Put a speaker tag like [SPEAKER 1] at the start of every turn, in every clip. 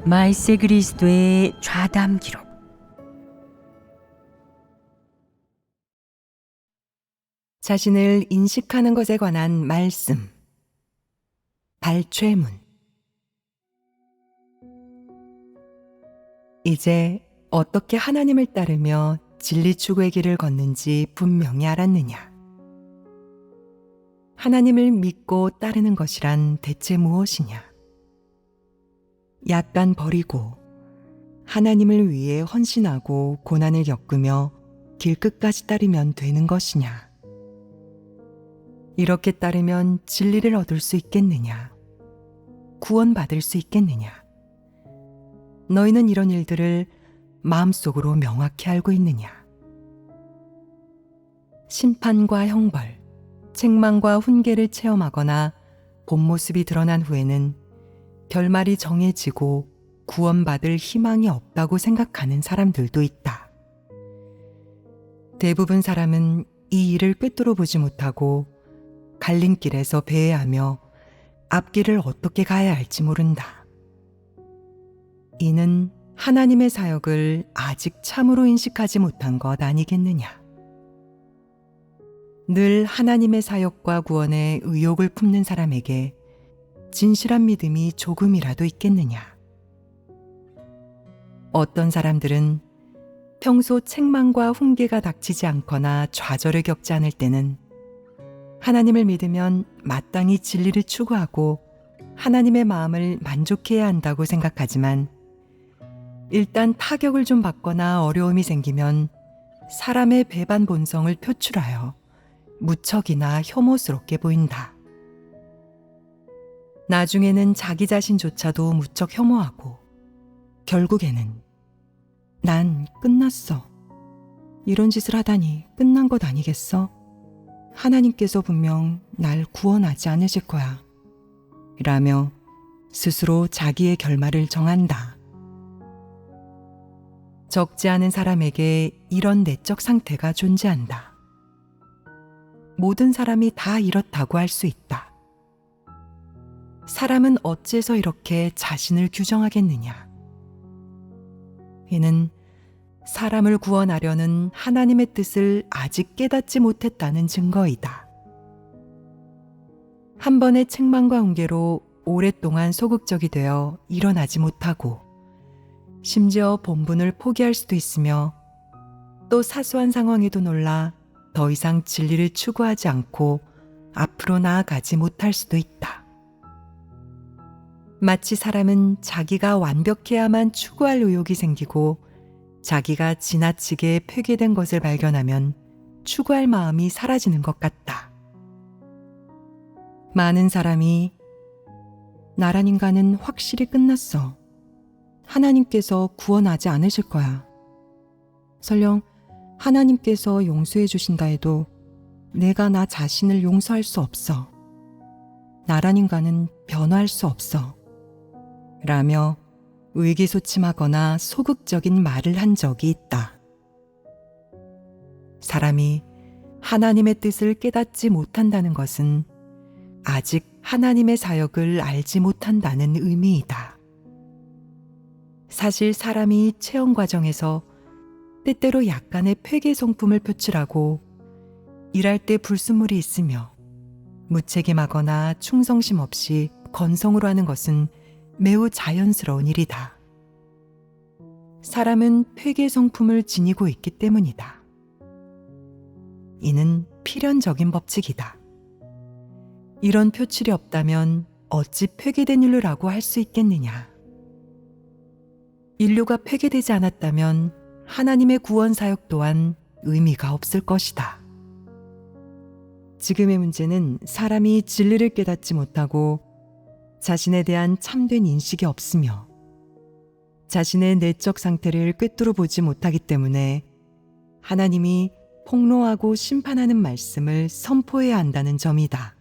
[SPEAKER 1] 마이세 그리스도의 좌담 기록.
[SPEAKER 2] 자신을 인식하는 것에 관한 말씀. 발췌문. 이제 어떻게 하나님을 따르며 진리 추구의 길을 걷는지 분명히 알았느냐? 하나님을 믿고 따르는 것이란 대체 무엇이냐? 약간 버리고 하나님을 위해 헌신하고 고난을 겪으며 길끝까지 따르면 되는 것이냐? 이렇게 따르면 진리를 얻을 수 있겠느냐? 구원받을 수 있겠느냐? 너희는 이런 일들을 마음속으로 명확히 알고 있느냐? 심판과 형벌, 책망과 훈계를 체험하거나 본 모습이 드러난 후에는 결말이 정해지고 구원받을 희망이 없다고 생각하는 사람들도 있다. 대부분 사람은 이 일을 꿰뚫어 보지 못하고 갈림길에서 배회하며 앞길을 어떻게 가야 할지 모른다. 이는 하나님의 사역을 아직 참으로 인식하지 못한 것 아니겠느냐. 늘 하나님의 사역과 구원에 의욕을 품는 사람에게 진실한 믿음이 조금이라도 있겠느냐. 어떤 사람들은 평소 책망과 훈계가 닥치지 않거나 좌절을 겪지 않을 때는 하나님을 믿으면 마땅히 진리를 추구하고 하나님의 마음을 만족해야 한다고 생각하지만 일단 타격을 좀 받거나 어려움이 생기면 사람의 배반 본성을 표출하여 무척이나 혐오스럽게 보인다. 나중에는 자기 자신조차도 무척 혐오하고 결국에는 난 끝났어. 이런 짓을 하다니 끝난 것 아니겠어? 하나님께서 분명 날 구원하지 않으실 거야. 라며 스스로 자기의 결말을 정한다. 적지 않은 사람에게 이런 내적 상태가 존재한다. 모든 사람이 다 이렇다고 할 수 있다. 사람은 어째서 이렇게 자신을 규정하겠느냐? 이는 사람을 구원하려는 하나님의 뜻을 아직 깨닫지 못했다는 증거이다. 한 번의 책망과 훈계로 오랫동안 소극적이 되어 일어나지 못하고 심지어 본분을 포기할 수도 있으며 또 사소한 상황에도 놀라 더 이상 진리를 추구하지 않고 앞으로 나아가지 못할 수도 있다. 마치 사람은 자기가 완벽해야만 추구할 의욕이 생기고 자기가 지나치게 폐기된 것을 발견하면 추구할 마음이 사라지는 것 같다. 많은 사람이 나란 인간은 확실히 끝났어. 하나님께서 구원하지 않으실 거야. 설령 하나님께서 용서해 주신다 해도 내가 나 자신을 용서할 수 없어. 나란 인간은 변화할 수 없어. 라며 의기소침하거나 소극적인 말을 한 적이 있다. 사람이 하나님의 뜻을 깨닫지 못한다는 것은 아직 하나님의 사역을 알지 못한다는 의미이다. 사실 사람이 체험 과정에서 때때로 약간의 폐괴 성품을 표출하고 일할 때 불순물이 있으며 무책임하거나 충성심 없이 건성으로 하는 것은 매우 자연스러운 일이다. 사람은 폐괴 성품을 지니고 있기 때문이다. 이는 필연적인 법칙이다. 이런 표출이 없다면 어찌 폐괴된 인류라고 할 수 있겠느냐. 인류가 폐괴되지 않았다면 하나님의 구원 사역 또한 의미가 없을 것이다. 지금의 문제는 사람이 진리를 깨닫지 못하고 자신에 대한 참된 인식이 없으며 자신의 내적 상태를 꿰뚫어 보지 못하기 때문에 하나님이 폭로하고 심판하는 말씀을 선포해야 한다는 점이다.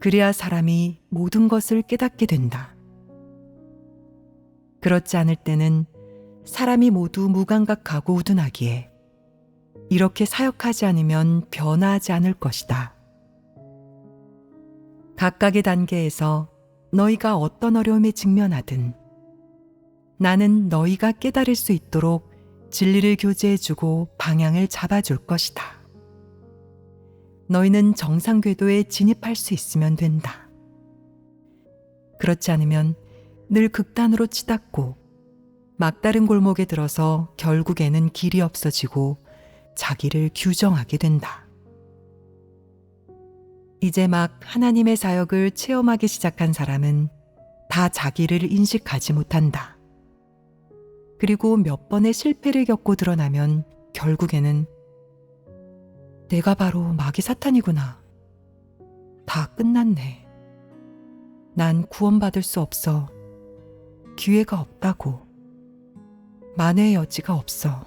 [SPEAKER 2] 그래야 사람이 모든 것을 깨닫게 된다. 그렇지 않을 때는 사람이 모두 무감각하고 우둔하기에 이렇게 사역하지 않으면 변화하지 않을 것이다. 각각의 단계에서 너희가 어떤 어려움에 직면하든 나는 너희가 깨달을 수 있도록 진리를 교제해주고 방향을 잡아줄 것이다. 너희는 정상 궤도에 진입할 수 있으면 된다. 그렇지 않으면 늘 극단으로 치닫고 막다른 골목에 들어서 결국에는 길이 없어지고 자기를 규정하게 된다. 이제 막 하나님의 사역을 체험하기 시작한 사람은 다 자기를 인식하지 못한다. 그리고 몇 번의 실패를 겪고 드러나면 결국에는 내가 바로 마귀 사탄이구나. 다 끝났네. 난 구원받을 수 없어. 기회가 없다고. 만회의 여지가 없어.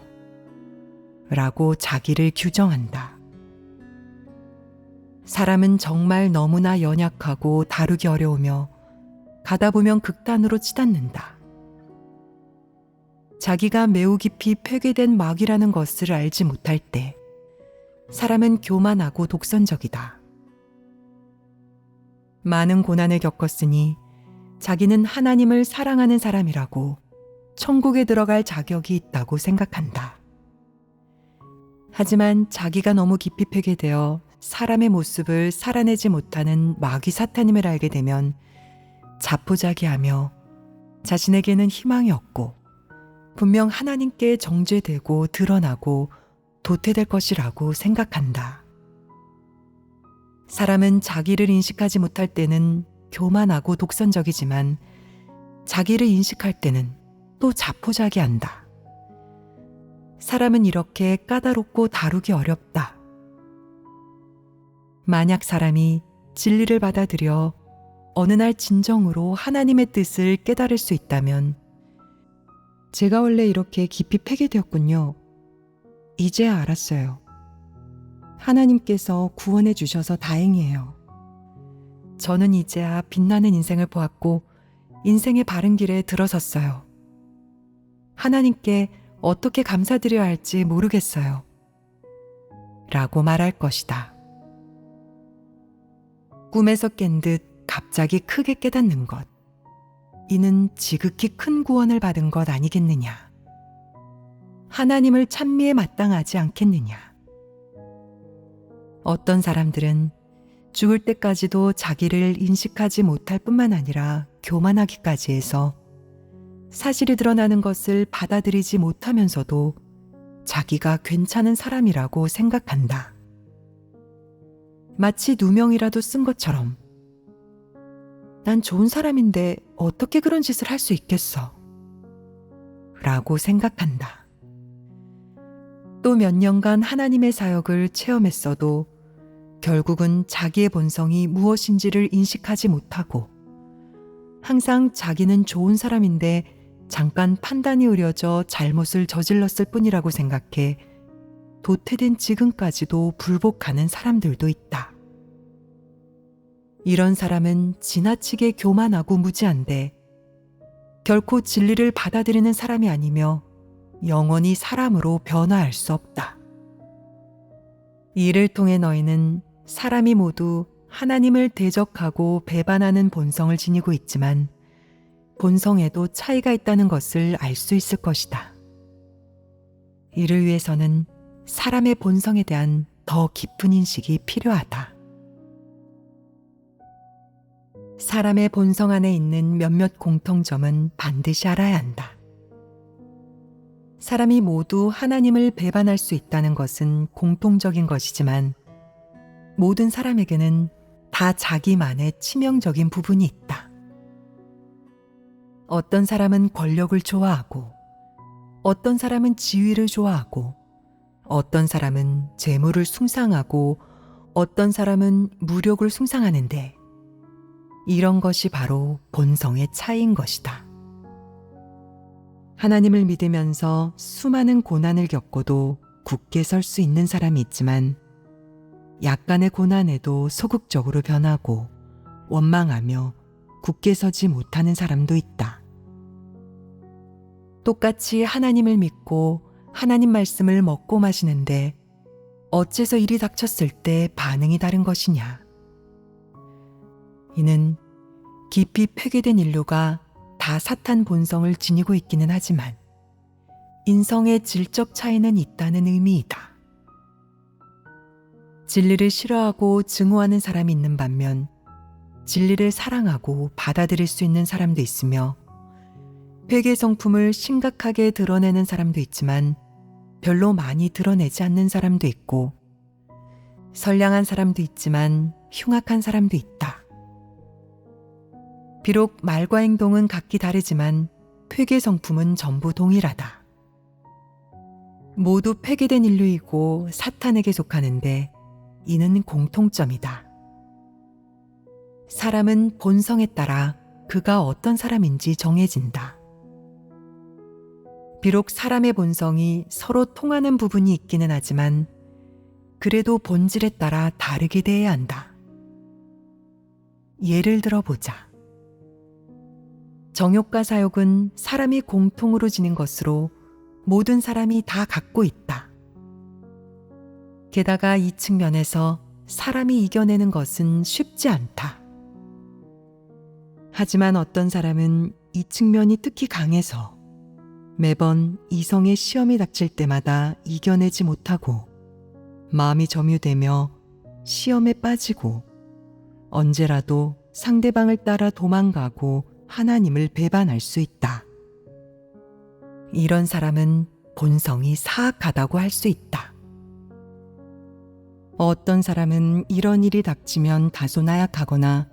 [SPEAKER 2] 라고 자기를 규정한다. 사람은 정말 너무나 연약하고 다루기 어려우며 가다 보면 극단으로 치닫는다. 자기가 매우 깊이 폐괴된 마귀라는 것을 알지 못할 때 사람은 교만하고 독선적이다. 많은 고난을 겪었으니 자기는 하나님을 사랑하는 사람이라고 천국에 들어갈 자격이 있다고 생각한다. 하지만 자기가 너무 깊이 폐괴되어 사람의 모습을 살아내지 못하는 마귀 사탄임을 알게 되면 자포자기하며 자신에게는 희망이 없고 분명 하나님께 정죄되고 드러나고 도태될 것이라고 생각한다. 사람은 자기를 인식하지 못할 때는 교만하고 독선적이지만 자기를 인식할 때는 또 자포자기한다. 사람은 이렇게 까다롭고 다루기 어렵다. 만약 사람이 진리를 받아들여 어느 날 진정으로 하나님의 뜻을 깨달을 수 있다면 제가 원래 이렇게 깊이 폐괴되었군요. 이제야 알았어요. 하나님께서 구원해 주셔서 다행이에요. 저는 이제야 빛나는 인생을 보았고 인생의 바른 길에 들어섰어요. 하나님께 어떻게 감사드려야 할지 모르겠어요. 라고 말할 것이다. 꿈에서 깬 듯 갑자기 크게 깨닫는 것. 이는 지극히 큰 구원을 받은 것 아니겠느냐. 하나님을 찬미에 마땅하지 않겠느냐. 어떤 사람들은 죽을 때까지도 자기를 인식하지 못할 뿐만 아니라 교만하기까지 해서 사실이 드러나는 것을 받아들이지 못하면서도 자기가 괜찮은 사람이라고 생각한다. 마치 누명이라도 쓴 것처럼 난 좋은 사람인데 어떻게 그런 짓을 할 수 있겠어? 라고 생각한다. 또 몇 년간 하나님의 사역을 체험했어도 결국은 자기의 본성이 무엇인지를 인식하지 못하고 항상 자기는 좋은 사람인데 잠깐 판단이 흐려져 잘못을 저질렀을 뿐이라고 생각해 도태된 지금까지도 불복하는 사람들도 있다. 이런 사람은 지나치게 교만하고 무지한데 결코 진리를 받아들이는 사람이 아니며 영원히 사람으로 변화할 수 없다. 이를 통해 너희는 사람이 모두 하나님을 대적하고 배반하는 본성을 지니고 있지만 본성에도 차이가 있다는 것을 알 수 있을 것이다. 이를 위해서는 사람의 본성에 대한 더 깊은 인식이 필요하다. 사람의 본성 안에 있는 몇몇 공통점은 반드시 알아야 한다. 사람이 모두 하나님을 배반할 수 있다는 것은 공통적인 것이지만 모든 사람에게는 다 자기만의 치명적인 부분이 있다. 어떤 사람은 권력을 좋아하고 어떤 사람은 지위를 좋아하고 어떤 사람은 재물을 숭상하고 어떤 사람은 무력을 숭상하는데 이런 것이 바로 본성의 차이인 것이다. 하나님을 믿으면서 수많은 고난을 겪고도 굳게 설 수 있는 사람이 있지만 약간의 고난에도 소극적으로 변하고 원망하며 굳게 서지 못하는 사람도 있다. 똑같이 하나님을 믿고 하나님 말씀을 먹고 마시는데 어째서 일이 닥쳤을 때 반응이 다른 것이냐. 이는 깊이 폐괴된 인류가 다 사탄 본성을 지니고 있기는 하지만 인성의 질적 차이는 있다는 의미이다. 진리를 싫어하고 증오하는 사람이 있는 반면 진리를 사랑하고 받아들일 수 있는 사람도 있으며 회개 성품을 심각하게 드러내는 사람도 있지만 별로 많이 드러내지 않는 사람도 있고 선량한 사람도 있지만 흉악한 사람도 있다. 비록 말과 행동은 각기 다르지만 회개 성품은 전부 동일하다. 모두 폐괴된 인류이고 사탄에게 속하는데 이는 공통점이다. 사람은 본성에 따라 그가 어떤 사람인지 정해진다. 비록 사람의 본성이 서로 통하는 부분이 있기는 하지만 그래도 본질에 따라 다르게 대해야 한다. 예를 들어보자. 정욕과 사욕은 사람이 공통으로 지닌 것으로 모든 사람이 다 갖고 있다. 게다가 이 측면에서 사람이 이겨내는 것은 쉽지 않다. 하지만 어떤 사람은 이 측면이 특히 강해서 매번 이성의 시험이 닥칠 때마다 이겨내지 못하고 마음이 점유되며 시험에 빠지고 언제라도 상대방을 따라 도망가고 하나님을 배반할 수 있다. 이런 사람은 본성이 사악하다고 할 수 있다. 어떤 사람은 이런 일이 닥치면 다소 나약하거나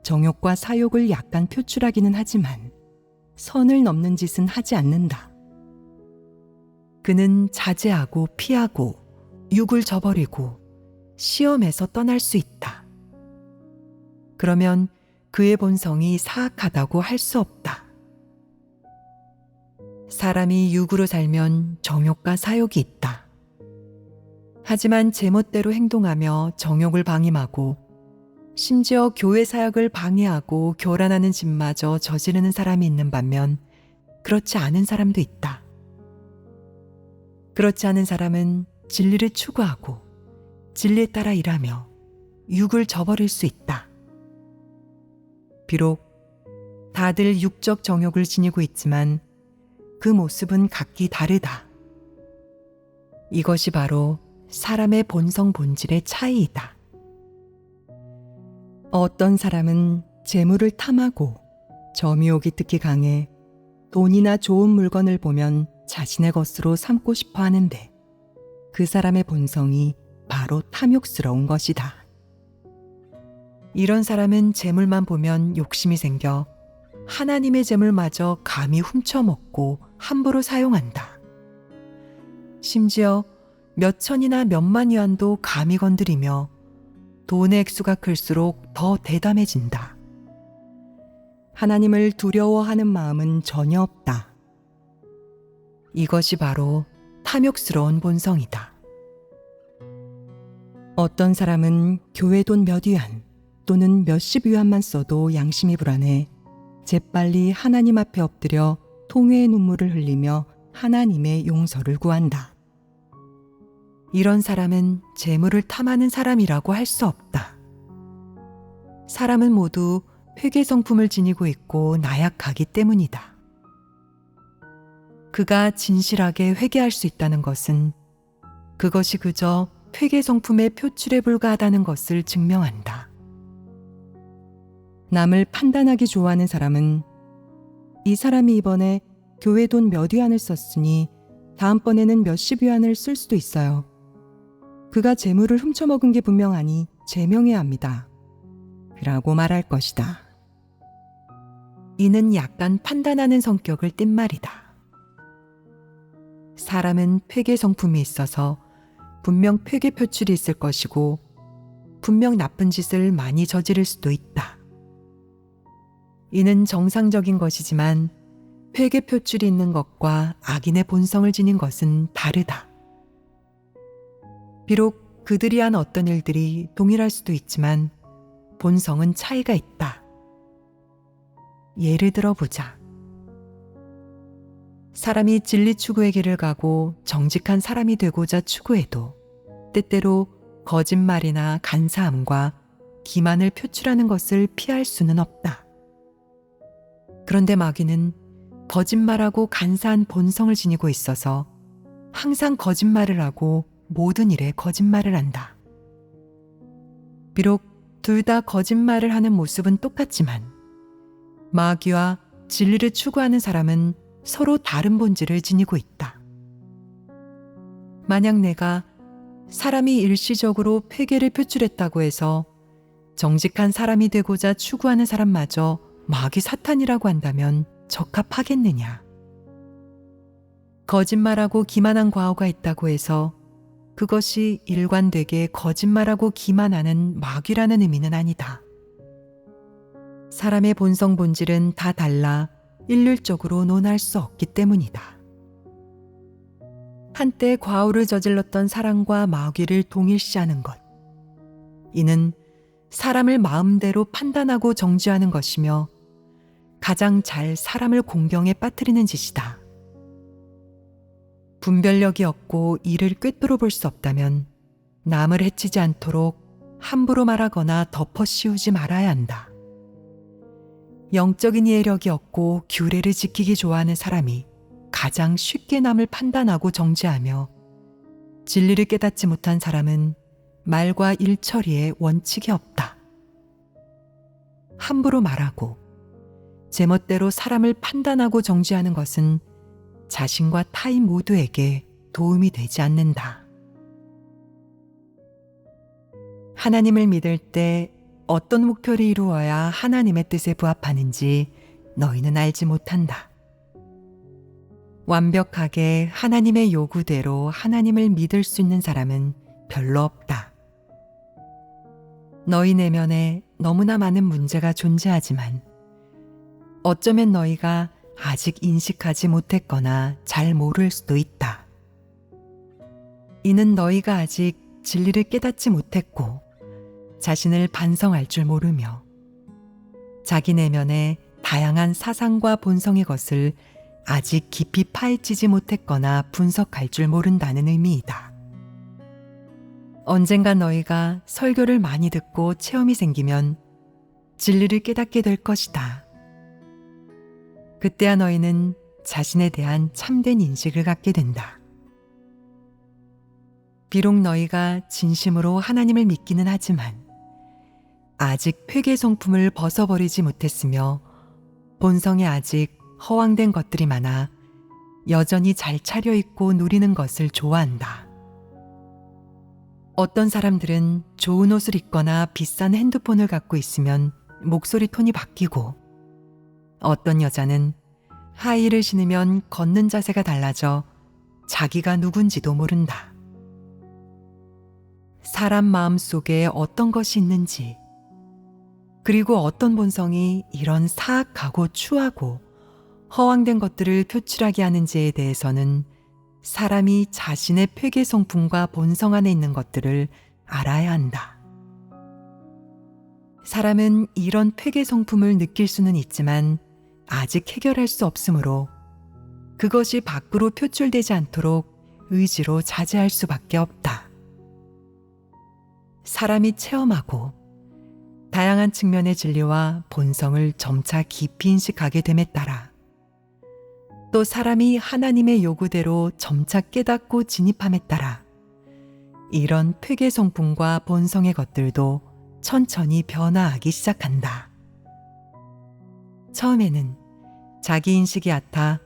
[SPEAKER 2] 정욕과 사욕을 약간 표출하기는 하지만 선을 넘는 짓은 하지 않는다. 그는 자제하고 피하고 육을 저버리고 시험에서 떠날 수 있다. 그러면 그의 본성이 사악하다고 할 수 없다. 사람이 육으로 살면 정욕과 사욕이 있다. 하지만 제멋대로 행동하며 정욕을 방임하고 심지어 교회 사역을 방해하고 교란하는 짓마저 저지르는 사람이 있는 반면 그렇지 않은 사람도 있다. 그렇지 않은 사람은 진리를 추구하고 진리에 따라 일하며 육을 저버릴 수 있다. 비록 다들 육적 정욕을 지니고 있지만 그 모습은 각기 다르다. 이것이 바로 사람의 본성 본질의 차이이다. 어떤 사람은 재물을 탐하고 점유욕이 특히 강해 돈이나 좋은 물건을 보면 자신의 것으로 삼고 싶어 하는데 그 사람의 본성이 바로 탐욕스러운 것이다. 이런 사람은 재물만 보면 욕심이 생겨 하나님의 재물마저 감히 훔쳐먹고 함부로 사용한다. 심지어 몇 천이나 몇만 위안도 감히 건드리며 돈의 액수가 클수록 더 대담해진다. 하나님을 두려워하는 마음은 전혀 없다. 이것이 바로 탐욕스러운 본성이다. 어떤 사람은 교회 돈 몇 위안 또는 몇십 위안만 써도 양심이 불안해 재빨리 하나님 앞에 엎드려 통회의 눈물을 흘리며 하나님의 용서를 구한다. 이런 사람은 재물을 탐하는 사람이라고 할 수 없다. 사람은 모두 회개 성품을 지니고 있고 나약하기 때문이다. 그가 진실하게 회개할 수 있다는 것은 그것이 그저 회개 성품의 표출에 불과하다는 것을 증명한다. 남을 판단하기 좋아하는 사람은 이 사람이 이번에 교회 돈 몇 위안을 썼으니 다음번에는 몇십 위안을 쓸 수도 있어요. 그가 재물을 훔쳐먹은 게 분명하니 제명해야 합니다. 라고 말할 것이다. 이는 약간 판단하는 성격을 띈 말이다. 사람은 회개 성품이 있어서 분명 회개 표출이 있을 것이고 분명 나쁜 짓을 많이 저지를 수도 있다. 이는 정상적인 것이지만 회개 표출이 있는 것과 악인의 본성을 지닌 것은 다르다. 비록 그들이 한 어떤 일들이 동일할 수도 있지만 본성은 차이가 있다. 예를 들어보자. 사람이 진리 추구의 길을 가고 정직한 사람이 되고자 추구해도 때때로 거짓말이나 간사함과 기만을 표출하는 것을 피할 수는 없다. 그런데 마귀는 거짓말하고 간사한 본성을 지니고 있어서 항상 거짓말을 하고 모든 일에 거짓말을 한다. 비록 둘 다 거짓말을 하는 모습은 똑같지만 마귀와 진리를 추구하는 사람은 서로 다른 본질을 지니고 있다. 만약 내가 사람이 일시적으로 회개를 표출했다고 해서 정직한 사람이 되고자 추구하는 사람마저 마귀 사탄이라고 한다면 적합하겠느냐? 거짓말하고 기만한 과오가 있다고 해서 그것이 일관되게 거짓말하고 기만하는 마귀라는 의미는 아니다. 사람의 본성 본질은 다 달라 일률적으로 논할 수 없기 때문이다. 한때 과오를 저질렀던 사람과 마귀를 동일시하는 것. 이는 사람을 마음대로 판단하고 정죄하는 것이며 가장 잘 사람을 공경에 빠뜨리는 짓이다. 분별력이 없고 이를 꿰뚫어 볼 수 없다면 남을 해치지 않도록 함부로 말하거나 덮어 씌우지 말아야 한다. 영적인 이해력이 없고 규례를 지키기 좋아하는 사람이 가장 쉽게 남을 판단하고 정죄하며 진리를 깨닫지 못한 사람은 말과 일처리에 원칙이 없다. 함부로 말하고 제멋대로 사람을 판단하고 정죄하는 것은 자신과 타인 모두에게 도움이 되지 않는다. 하나님을 믿을 때 어떤 목표를 이루어야 하나님의 뜻에 부합하는지 너희는 알지 못한다. 완벽하게 하나님의 요구대로 하나님을 믿을 수 있는 사람은 별로 없다. 너희 내면에 너무나 많은 문제가 존재하지만 어쩌면 너희가 아직 인식하지 못했거나 잘 모를 수도 있다. 이는 너희가 아직 진리를 깨닫지 못했고 자신을 반성할 줄 모르며 자기 내면의 다양한 사상과 본성의 것을 아직 깊이 파헤치지 못했거나 분석할 줄 모른다는 의미이다. 언젠가 너희가 설교를 많이 듣고 체험이 생기면 진리를 깨닫게 될 것이다. 그때야 너희는 자신에 대한 참된 인식을 갖게 된다. 비록 너희가 진심으로 하나님을 믿기는 하지만 아직 회개 성품을 벗어버리지 못했으며 본성에 아직 허황된 것들이 많아 여전히 잘 차려입고 누리는 것을 좋아한다. 어떤 사람들은 좋은 옷을 입거나 비싼 핸드폰을 갖고 있으면 목소리 톤이 바뀌고 어떤 여자는 하이힐을 신으면 걷는 자세가 달라져 자기가 누군지도 모른다. 사람 마음 속에 어떤 것이 있는지 그리고 어떤 본성이 이런 사악하고 추하고 허황된 것들을 표출하게 하는지에 대해서는 사람이 자신의 회개 성품과 본성 안에 있는 것들을 알아야 한다. 사람은 이런 회개 성품을 느낄 수는 있지만 아직 해결할 수 없으므로 그것이 밖으로 표출되지 않도록 의지로 자제할 수밖에 없다. 사람이 체험하고 다양한 측면의 진리와 본성을 점차 깊이 인식하게 됨에 따라 또 사람이 하나님의 요구대로 점차 깨닫고 진입함에 따라 이런 회개 성품과 본성의 것들도 천천히 변화하기 시작한다. 처음에는 자기 인식이 얕아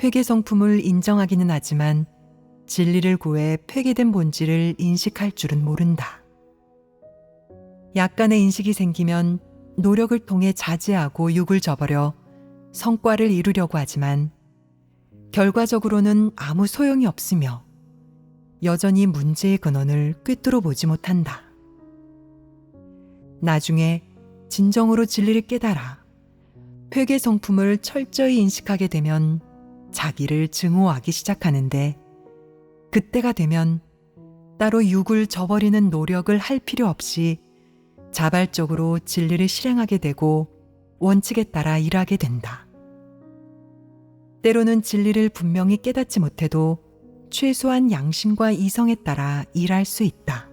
[SPEAKER 2] 회개 성품을 인정하기는 하지만 진리를 구해 회개된 본질을 인식할 줄은 모른다. 약간의 인식이 생기면 노력을 통해 자제하고 육을 저버려 성과를 이루려고 하지만 결과적으로는 아무 소용이 없으며 여전히 문제의 근원을 꿰뚫어 보지 못한다. 나중에 진정으로 진리를 깨달아 회개 성품을 철저히 인식하게 되면 자기를 증오하기 시작하는데 그때가 되면 따로 육을 저버리는 노력을 할 필요 없이 자발적으로 진리를 실행하게 되고 원칙에 따라 일하게 된다. 때로는 진리를 분명히 깨닫지 못해도 최소한 양심과 이성에 따라 일할 수 있다.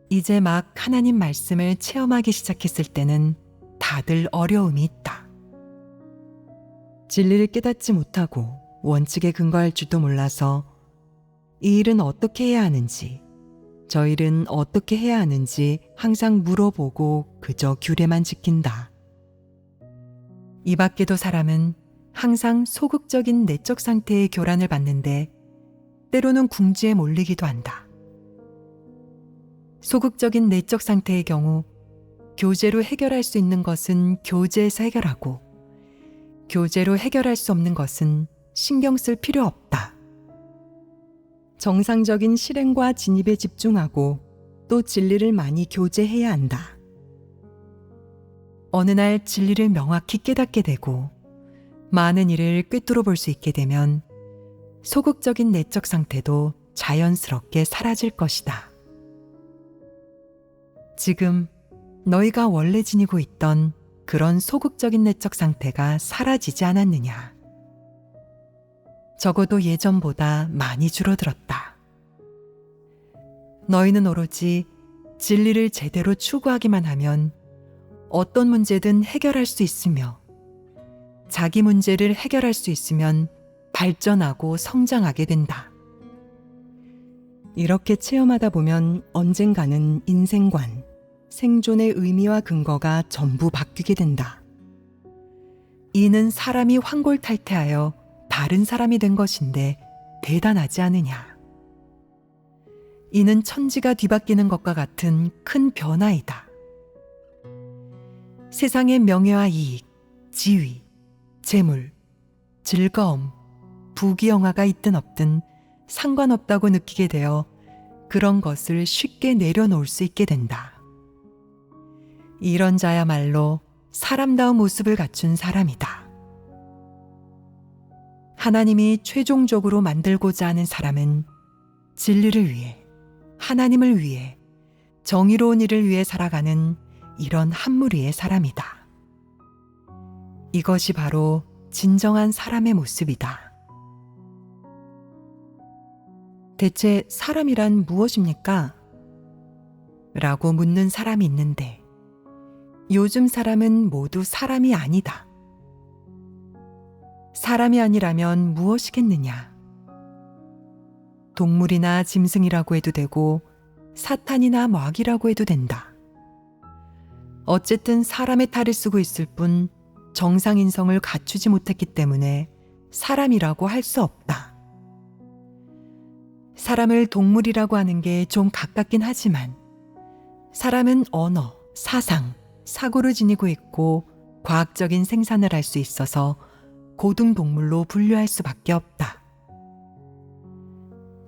[SPEAKER 2] 이제 막 하나님 말씀을 체험하기 시작했을 때는 다들 어려움이 있다. 진리를 깨닫지 못하고 원칙에 근거할 줄도 몰라서 이 일은 어떻게 해야 하는지, 저 일은 어떻게 해야 하는지 항상 물어보고 그저 규례만 지킨다. 이 밖에도 사람은 항상 소극적인 내적 상태의 교란을 받는데 때로는 궁지에 몰리기도 한다. 소극적인 내적 상태의 경우 교제로 해결할 수 있는 것은 교제에서 해결하고 교제로 해결할 수 없는 것은 신경 쓸 필요 없다. 정상적인 실행과 진입에 집중하고 또 진리를 많이 교제해야 한다. 어느 날 진리를 명확히 깨닫게 되고 많은 일을 꿰뚫어 볼 수 있게 되면 소극적인 내적 상태도 자연스럽게 사라질 것이다. 지금 너희가 원래 지니고 있던 그런 소극적인 내적 상태가 사라지지 않았느냐? 적어도 예전보다 많이 줄어들었다. 너희는 오로지 진리를 제대로 추구하기만 하면 어떤 문제든 해결할 수 있으며 자기 문제를 해결할 수 있으면 발전하고 성장하게 된다. 이렇게 체험하다 보면 언젠가는 인생관, 생존의 의미와 근거가 전부 바뀌게 된다. 이는 사람이 환골탈태하여 다른 사람이 된 것인데 대단하지 않으냐. 이는 천지가 뒤바뀌는 것과 같은 큰 변화이다. 세상의 명예와 이익, 지위, 재물, 즐거움, 부귀영화가 있든 없든 상관없다고 느끼게 되어 그런 것을 쉽게 내려놓을 수 있게 된다. 이런 자야말로 사람다운 모습을 갖춘 사람이다. 하나님이 최종적으로 만들고자 하는 사람은 진리를 위해, 하나님을 위해, 정의로운 일을 위해 살아가는 이런 한무리의 사람이다. 이것이 바로 진정한 사람의 모습이다. 대체 사람이란 무엇입니까? 라고 묻는 사람이 있는데 요즘 사람은 모두 사람이 아니다. 사람이 아니라면 무엇이겠느냐? 동물이나 짐승이라고 해도 되고 사탄이나 마귀라고 해도 된다. 어쨌든 사람의 탈을 쓰고 있을 뿐 정상인성을 갖추지 못했기 때문에 사람이라고 할 수 없다. 사람을 동물이라고 하는 게 좀 가깝긴 하지만 사람은 언어, 사상, 사고를 지니고 있고 과학적인 생산을 할 수 있어서 고등동물로 분류할 수밖에 없다.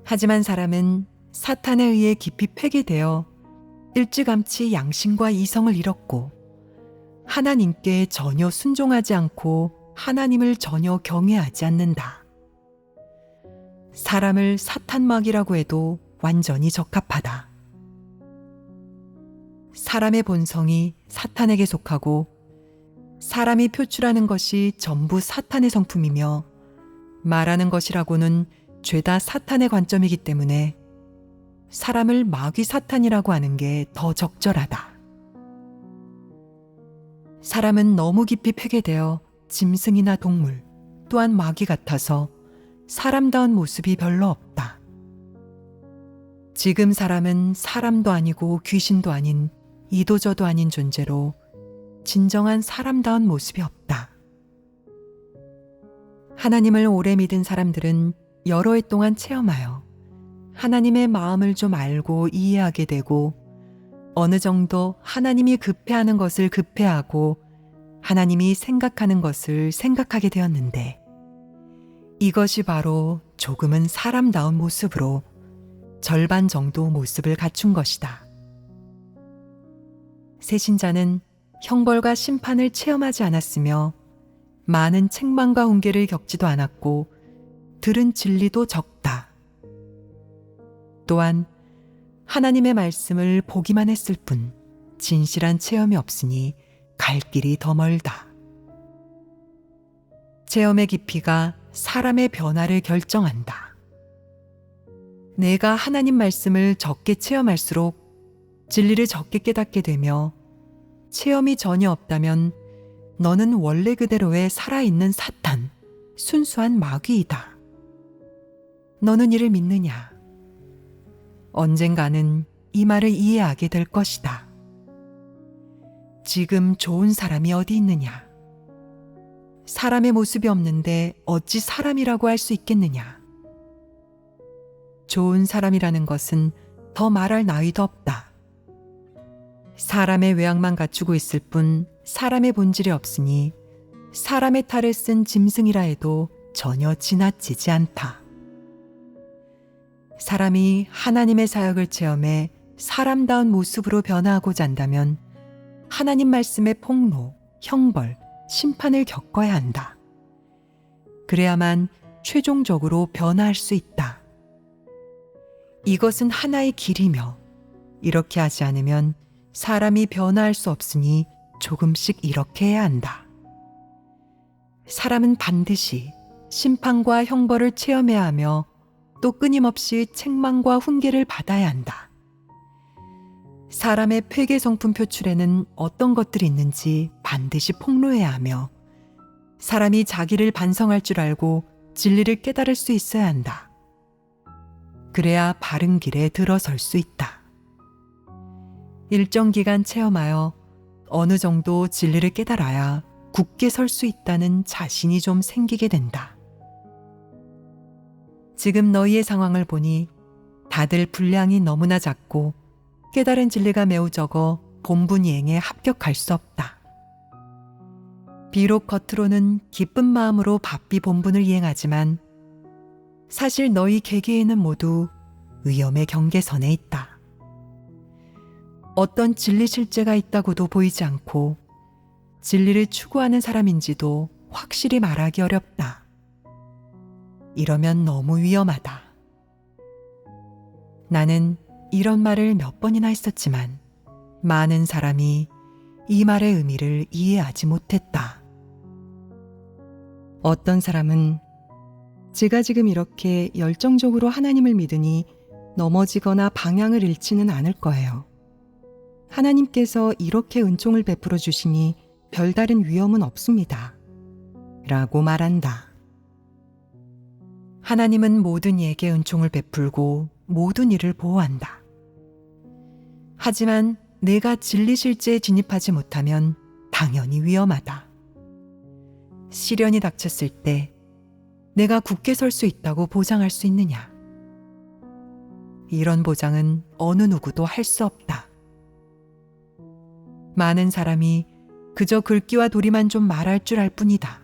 [SPEAKER 2] 하지만 사람은 사탄에 의해 깊이 폐괴되어 일찌감치 양심과 이성을 잃었고 하나님께 전혀 순종하지 않고 하나님을 전혀 경외하지 않는다. 사람을 사탄막이라고 해도 완전히 적합하다. 사람의 본성이 사탄에게 속하고 사람이 표출하는 것이 전부 사탄의 성품이며 말하는 것이라고는 죄다 사탄의 관점이기 때문에 사람을 마귀 사탄이라고 하는 게 더 적절하다. 사람은 너무 깊이 폐괴되어 짐승이나 동물 또한 마귀 같아서 사람다운 모습이 별로 없다. 지금 사람은 사람도 아니고 귀신도 아닌 이도저도 아닌 존재로 진정한 사람다운 모습이 없다. 하나님을 오래 믿은 사람들은 여러 해 동안 체험하여 하나님의 마음을 좀 알고 이해하게 되고 어느 정도 하나님이 급해하는 것을 급해하고 하나님이 생각하는 것을 생각하게 되었는데 이것이 바로 조금은 사람다운 모습으로 절반 정도 모습을 갖춘 것이다. 새신자는 형벌과 심판을 체험하지 않았으며 많은 책망과 훈계를 겪지도 않았고 들은 진리도 적다. 또한 하나님의 말씀을 보기만 했을 뿐 진실한 체험이 없으니 갈 길이 더 멀다. 체험의 깊이가 사람의 변화를 결정한다. 내가 하나님 말씀을 적게 체험할수록 진리를 적게 깨닫게 되며 체험이 전혀 없다면 너는 원래 그대로의 살아있는 사탄, 순수한 마귀이다. 너는 이를 믿느냐? 언젠가는 이 말을 이해하게 될 것이다. 지금 좋은 사람이 어디 있느냐? 사람의 모습이 없는데 어찌 사람이라고 할 수 있겠느냐? 좋은 사람이라는 것은 더 말할 나위도 없다. 사람의 외양만 갖추고 있을 뿐 사람의 본질이 없으니 사람의 탈을 쓴 짐승이라 해도 전혀 지나치지 않다. 사람이 하나님의 사역을 체험해 사람다운 모습으로 변화하고자 한다면 하나님 말씀의 폭로, 형벌, 심판을 겪어야 한다. 그래야만 최종적으로 변화할 수 있다. 이것은 하나의 길이며 이렇게 하지 않으면 사람이 변화할 수 없으니 조금씩 이렇게 해야 한다. 사람은 반드시 심판과 형벌을 체험해야 하며 또 끊임없이 책망과 훈계를 받아야 한다. 사람의 폐괴 성품 표출에는 어떤 것들이 있는지 반드시 폭로해야 하며 사람이 자기를 반성할 줄 알고 진리를 깨달을 수 있어야 한다. 그래야 바른 길에 들어설 수 있다. 일정 기간 체험하여 어느 정도 진리를 깨달아야 굳게 설 수 있다는 자신이 좀 생기게 된다. 지금 너희의 상황을 보니 다들 분량이 너무나 작고 깨달은 진리가 매우 적어 본분 이행에 합격할 수 없다. 비록 겉으로는 기쁜 마음으로 바삐 본분을 이행하지만 사실 너희 개개인은 모두 위험의 경계선에 있다. 어떤 진리 실제가 있다고도 보이지 않고 진리를 추구하는 사람인지도 확실히 말하기 어렵다. 이러면 너무 위험하다. 나는 이런 말을 몇 번이나 했었지만 많은 사람이 이 말의 의미를 이해하지 못했다. 어떤 사람은 제가 지금 이렇게 열정적으로 하나님을 믿으니 넘어지거나 방향을 잃지는 않을 거예요. 하나님께서 이렇게 은총을 베풀어 주시니 별다른 위험은 없습니다. 라고 말한다. 하나님은 모든 이에게 은총을 베풀고 모든 일을 보호한다. 하지만 내가 진리 실제에 진입하지 못하면 당연히 위험하다. 시련이 닥쳤을 때 내가 굳게 설 수 있다고 보장할 수 있느냐? 이런 보장은 어느 누구도 할 수 없다. 많은 사람이 그저 글귀와 도리만 좀 말할 줄 알 뿐이다.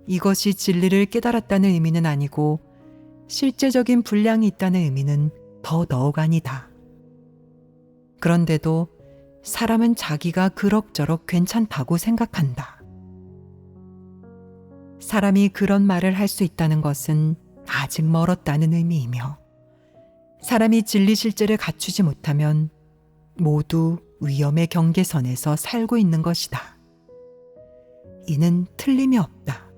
[SPEAKER 2] 이것이 진리를 깨달았다는 의미는 아니고 실제적인 분량이 있다는 의미는 더더욱 아니다. 그런데도 사람은 자기가 그럭저럭 괜찮다고 생각한다. 사람이 그런 말을 할 수 있다는 것은 아직 멀었다는 의미이며 사람이 진리 실제를 갖추지 못하면 모두 위험의 경계선에서 살고 있는 것이다. 이는 틀림이 없다.